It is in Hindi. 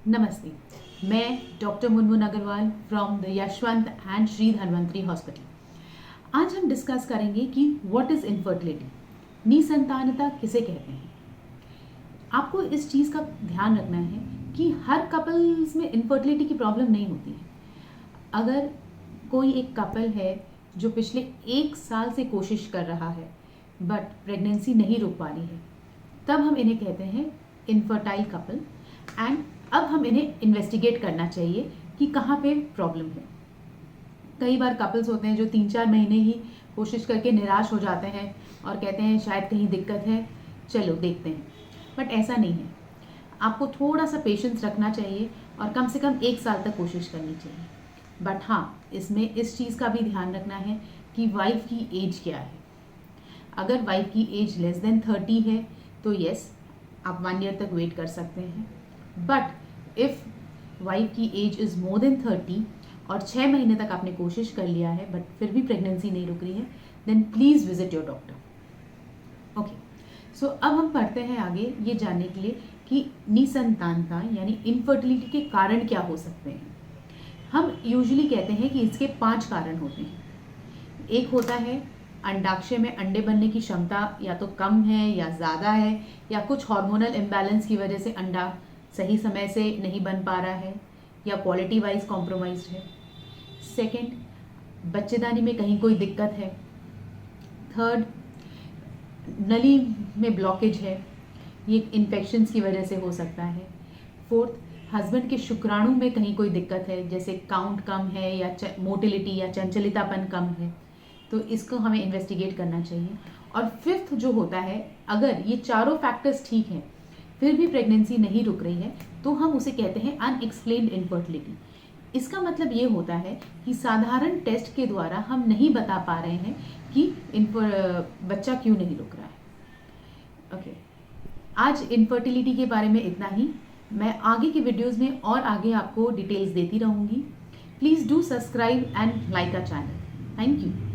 नमस्ते, मैं doctor Munmun Agarwal from the Yashwant and Shri Dhanvantari hospital. आज हम डिस्कस करेंगे कि व्हाट इज़ इनफर्टिलिटी, निसंतानता किसे कहते हैं। आपको इस चीज़ का ध्यान रखना है कि हर कपल्स में इनफर्टिलिटी की प्रॉब्लम नहीं होती है। अगर कोई एक कपल है जो पिछले 1 साल से कोशिश कर रहा है बट प्रेगनेंसी नहीं रुक पा रही है, तब हम इन्हें कहते हैं इनफर्टाइल कपल। एंड अब हम इन्हें इन्वेस्टिगेट करना चाहिए कि कहाँ पे प्रॉब्लम है। कई बार कपल्स होते हैं जो 3-4 महीने ही कोशिश करके निराश हो जाते हैं और कहते हैं शायद कहीं दिक्कत है, चलो देखते हैं। बट ऐसा नहीं है, आपको थोड़ा सा पेशेंस रखना चाहिए और कम से कम 1 साल तक कोशिश करनी चाहिए। बट हाँ, इसमें इस चीज़ का भी ध्यान रखना है कि वाइफ की एज क्या है। अगर वाइफ की एज लेस देन 30 है तो यस, आप 1 ईयर तक वेट कर सकते हैं। बट इफ़ वाइफ की एज इज़ मोर देन 30 और 6 महीने तक आपने कोशिश कर लिया है बट फिर भी प्रेगनेंसी नहीं रुक रही है, then please visit your doctor. Okay, so अब हम पढ़ते हैं आगे ये जानने के लिए कि निसंतानता यानी इनफर्टिलिटी के कारण क्या हो सकते हैं। हम यूजुअली कहते हैं कि इसके 5 कारण होते हैं। एक होता है अंडाक्षय में अंडे बनने की क्षमता या तो कम है या ज़्यादा है, या कुछ हार्मोनल इम्बैलेंस की वजह से अंडा सही समय से नहीं बन पा रहा है, या क्वालिटी वाइज कॉम्प्रोमाइज्ड है। सेकंड, बच्चेदानी में कहीं कोई दिक्कत है। थर्ड, नली में ब्लॉकेज है, ये इन्फेक्शंस की वजह से हो सकता है। फोर्थ, हस्बैंड के शुक्राणु में कहीं कोई दिक्कत है, जैसे काउंट कम है या मोटिलिटी या चंचलितापन कम है, तो इसको हमें इन्वेस्टिगेट करना चाहिए। और फिफ्थ जो होता है, अगर ये चारों फैक्टर्स ठीक हैं फिर भी प्रेगनेंसी नहीं रुक रही है, तो हम उसे कहते हैं अनएक्सप्लेन्ड इनफर्टिलिटी। इसका मतलब ये होता है कि साधारण टेस्ट के द्वारा हम नहीं बता पा रहे हैं कि बच्चा क्यों नहीं रुक रहा है। ओके, आज इनफर्टिलिटी के बारे में इतना ही। मैं आगे की वीडियोस में और आगे आपको डिटेल्स देती रहूँगी। Please do subscribe and like our channel. Thank you.